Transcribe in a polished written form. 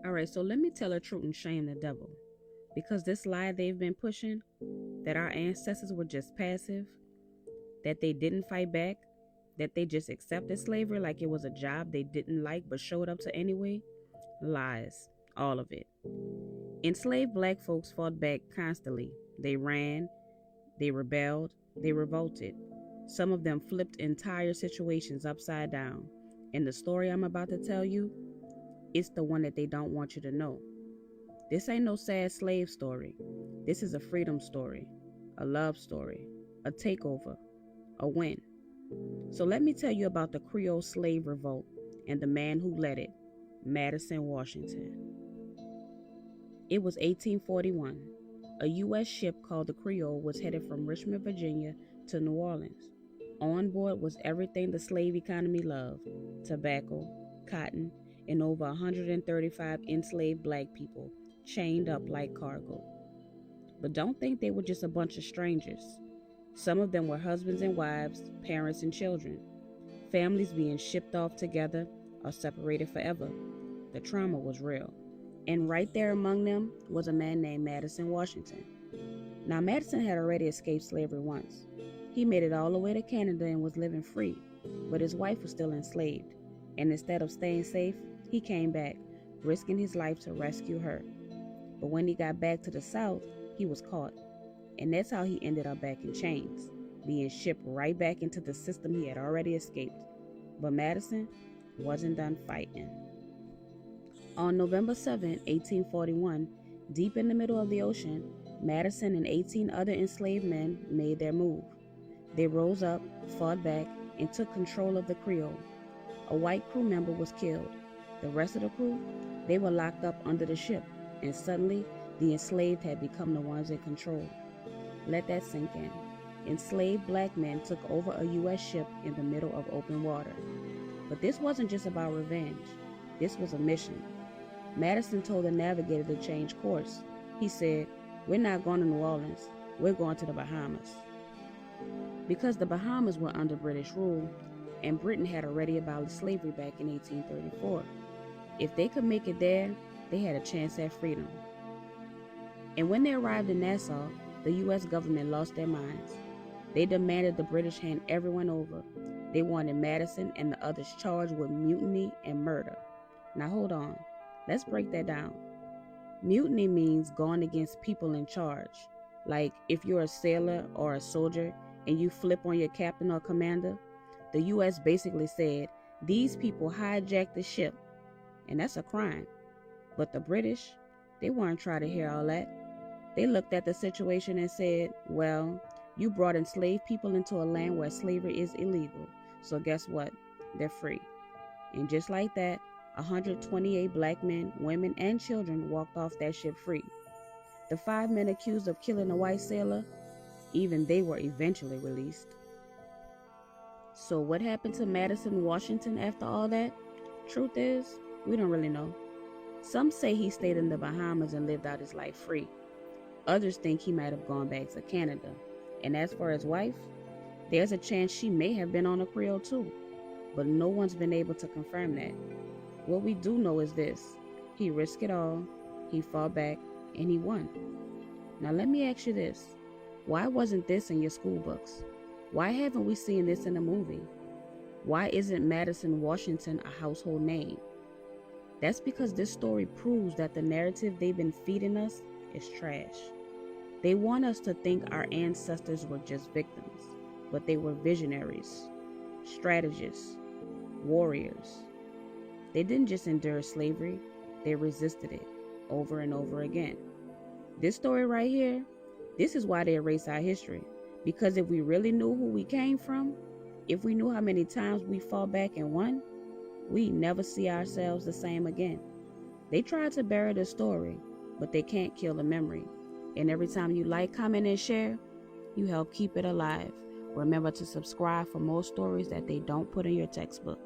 All right, so let me tell the truth and shame the devil. Because this lie they've been pushing, that our ancestors were just passive, that they didn't fight back, that they just accepted slavery like it was a job they didn't like but showed up to anyway, lies, all of it. Enslaved black folks fought back constantly. They ran, they rebelled, they revolted. Some of them flipped entire situations upside down. And the story I'm about to tell you, it's the one that they don't want you to know. This ain't no sad slave story. This is a freedom story, a love story, a takeover, a win. So let me tell you about the Creole slave revolt and the man who led it, Madison Washington. It was 1841. A U.S. ship called the Creole was headed from Richmond, Virginia to New Orleans. On board was everything the slave economy loved: tobacco, cotton, and over 135 enslaved black people chained up like cargo. But don't think they were just a bunch of strangers. Some of them were husbands and wives, parents and children, families being shipped off together or separated forever. The trauma was real. And right there among them was a man named Madison Washington. Now, Madison had already escaped slavery once. He made it all the way to Canada and was living free, but his wife was still enslaved. And instead of staying safe, he came back, risking his life to rescue her. But when he got back to the South, he was caught. And that's how he ended up back in chains, being shipped right back into the system he had already escaped. But Madison wasn't done fighting. On November 7, 1841, deep in the middle of the ocean, Madison and 18 other enslaved men made their move. They rose up, fought back, and took control of the Creole. A white crew member was killed. The rest of the crew, they were locked up under the ship, and suddenly the enslaved had become the ones in control. Let that sink in. Enslaved black men took over a U.S. ship in the middle of open water. But this wasn't just about revenge. This was a mission. Madison told the navigator to change course. He said, "We're not going to New Orleans. We're going to the Bahamas." Because the Bahamas were under British rule, and Britain had already abolished slavery back in 1834. If they could make it there, they had a chance at freedom. And when they arrived in Nassau, the U.S. government lost their minds. They demanded the British hand everyone over. They wanted Madison and the others charged with mutiny and murder. Now hold on, let's break that down. Mutiny means going against people in charge. Like if you're a sailor or a soldier and you flip on your captain or commander, the U.S. basically said, these people hijacked the ship, and that's a crime. But the British, they weren't trying to hear all that. They looked at the situation and said, well, you brought enslaved people into a land where slavery is illegal, so guess what? They're free. And just like that, 128 black men, women, and children walked off that ship free. The 5 men accused of killing a white sailor, even they were eventually released. So what happened to Madison Washington after all that? Truth is, we don't really know. Some say he stayed in the Bahamas and lived out his life free. Others think he might have gone back to Canada. And as for his wife, there's a chance she may have been on a Creole too, but no one's been able to confirm that. What we do know is this: he risked it all, he fought back, and he won. Now let me ask you this: why wasn't this in your school books? Why haven't we seen this in a movie? Why isn't Madison Washington a household name? That's because this story proves that the narrative they've been feeding us is trash. They want us to think our ancestors were just victims, but they were visionaries, strategists, warriors. They didn't just endure slavery, they resisted it over and over again. This story right here, this is why they erase our history. Because if we really knew who we came from, if we knew how many times we fought back and won, we'd never see ourselves the same again. They tried to bury the story, but they can't kill the memory. And every time you like, comment, and share, you help keep it alive. Remember to subscribe for more stories that they don't put in your textbook.